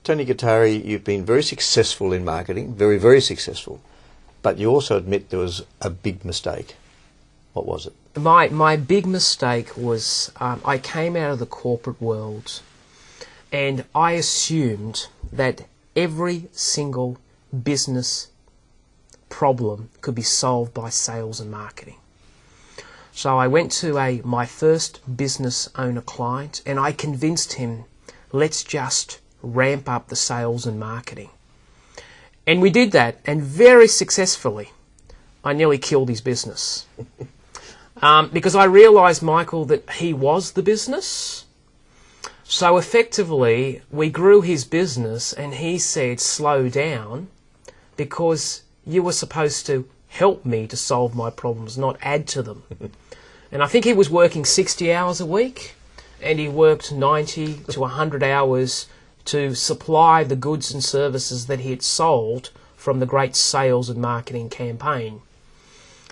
Tony Guattari, you've been very successful in marketing, very, very successful, but you also admit there was a big mistake. What was it? My big mistake was I came out of the corporate world and I assumed that every single business problem could be solved by sales and marketing. So I went to my first business owner client and I convinced him, let's just ramp up the sales and marketing. And we did that, and very successfully. I nearly killed his business. Because I realised, Michael, that he was the business. So effectively, we grew his business and he said, slow down, because you were supposed to help me to solve my problems, not add to them. And I think he was working 60 hours a week, and he worked 90 to 100 hours to supply the goods and services that he had sold from the great sales and marketing campaign.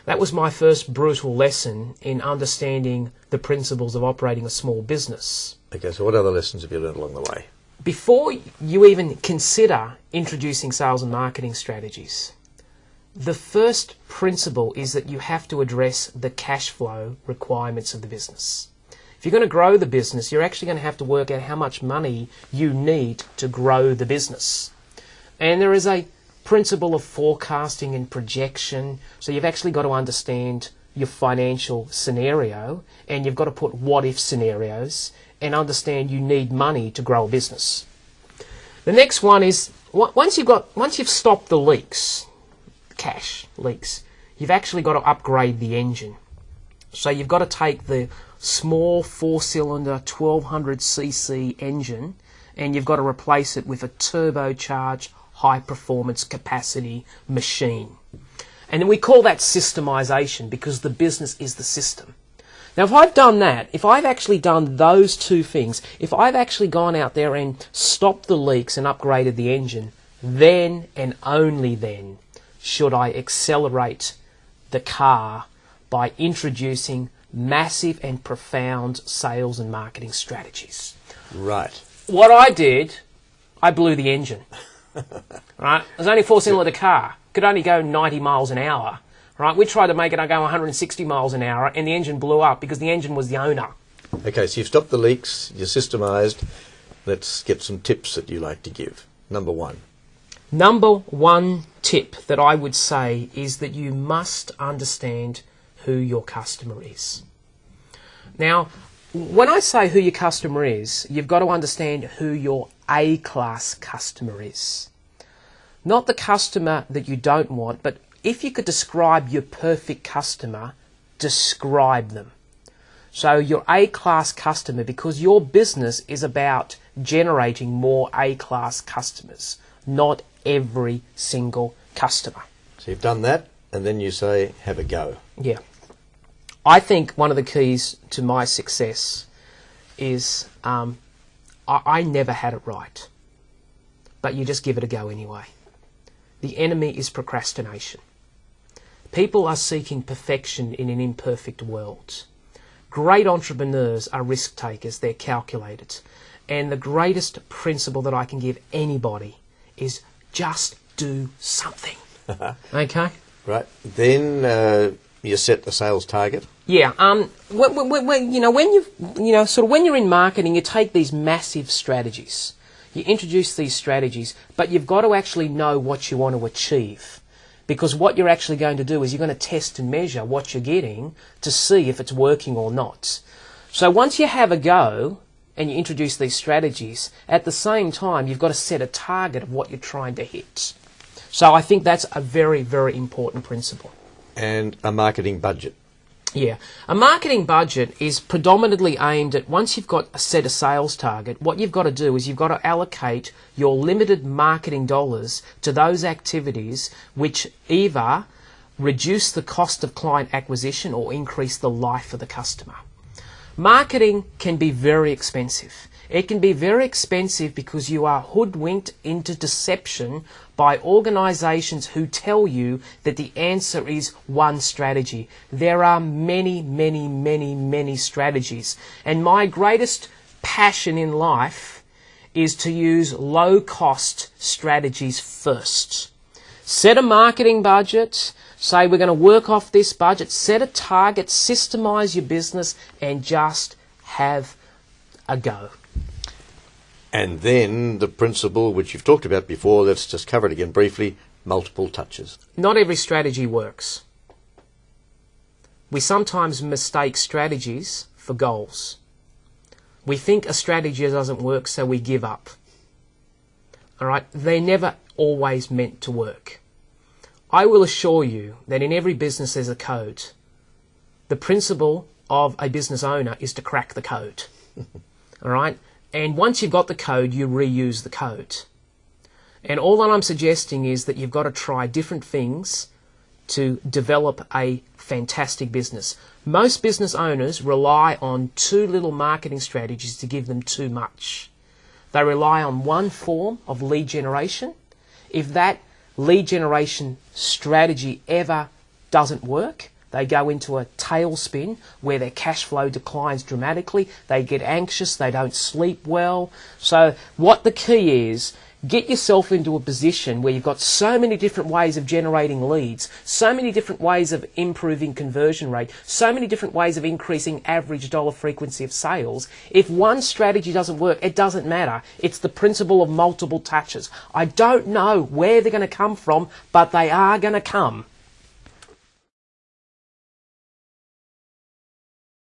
That was my first brutal lesson in understanding the principles of operating a small business. Okay, so what other lessons have you learned along the way? Before you even consider introducing sales and marketing strategies, the first principle is that you have to address the cash flow requirements of the business. If you're going to grow the business, you're actually going to have to work out how much money you need to grow the business. And there is a principle of forecasting and projection, so you've actually got to understand your financial scenario, and you've got to put what-if scenarios and understand you need money to grow a business. The next one is, once you've stopped the leaks, cash leaks, you've actually got to upgrade the engine. So you've got to take the small 4-cylinder 1200cc engine and you've got to replace it with a turbocharged high performance capacity machine. And then we call that systemization, because the business is the system. Now if I've done that, if I've actually done those two things, if I've actually gone out there and stopped the leaks and upgraded the engine, then and only then should I accelerate the car by introducing massive and profound sales and marketing strategies. Right. What I did, I blew the engine. Right? It was only a 4-cylinder car. Could only go 90 miles an hour. Right? We tried to make it go 160 miles an hour, and the engine blew up because the engine was the owner. Okay, so you've stopped the leaks, you're systemised. Let's get some tips that you like to give. Number one. Number one tip that I would say is that you must understand who your customer is. Now, when I say who your customer is, you've got to understand who your A-class customer is. Not the customer that you don't want, but if you could describe your perfect customer, describe them. So your A-class customer, because your business is about generating more A-class customers, not every single customer. So you've done that, and then you say, have a go. Yeah. I think one of the keys to my success is I never had it right, but you just give it a go anyway. The enemy is procrastination. People are seeking perfection in an imperfect world. Great entrepreneurs are risk takers, they're calculated. And the greatest principle that I can give anybody is just do something. Okay? Right. Then you set the sales target. Yeah. When you're in marketing, you take these massive strategies. You introduce these strategies, but you've got to actually know what you want to achieve. Because what you're actually going to do is you're going to test and measure what you're getting to see if it's working or not. So once you have a go and you introduce these strategies, at the same time you've got to set a target of what you're trying to hit. So I think that's a very, very important principle. And a marketing budget. Yeah. A marketing budget is predominantly aimed at, once you've got a set a sales target, what you've got to do is you've got to allocate your limited marketing dollars to those activities which either reduce the cost of client acquisition or increase the life of the customer. Marketing can be very expensive. It can be very expensive because you are hoodwinked into deception by organisations who tell you that the answer is one strategy. There are many, many, many, many strategies. And my greatest passion in life is to use low-cost strategies first. Set a marketing budget, say we're going to work off this budget, set a target, systemize your business, and just have a go. And then the principle, which you've talked about before, let's just cover it again briefly, multiple touches. Not every strategy works. We sometimes mistake strategies for goals. We think a strategy doesn't work, so we give up. All right? They're never always meant to work. I will assure you that in every business there's a code. The principle of a business owner is to crack the code. All right? And once you've got the code, you reuse the code. And all that I'm suggesting is that you've got to try different things to develop a fantastic business. Most business owners rely on too little marketing strategies to give them too much. They rely on one form of lead generation. If that lead generation strategy ever doesn't work, they go into a tailspin where their cash flow declines dramatically. They get anxious, they don't sleep well. So what the key is, get yourself into a position where you've got so many different ways of generating leads, so many different ways of improving conversion rate, so many different ways of increasing average dollar frequency of sales. If one strategy doesn't work, it doesn't matter. It's the principle of multiple touches. I don't know where they're going to come from, but they are going to come.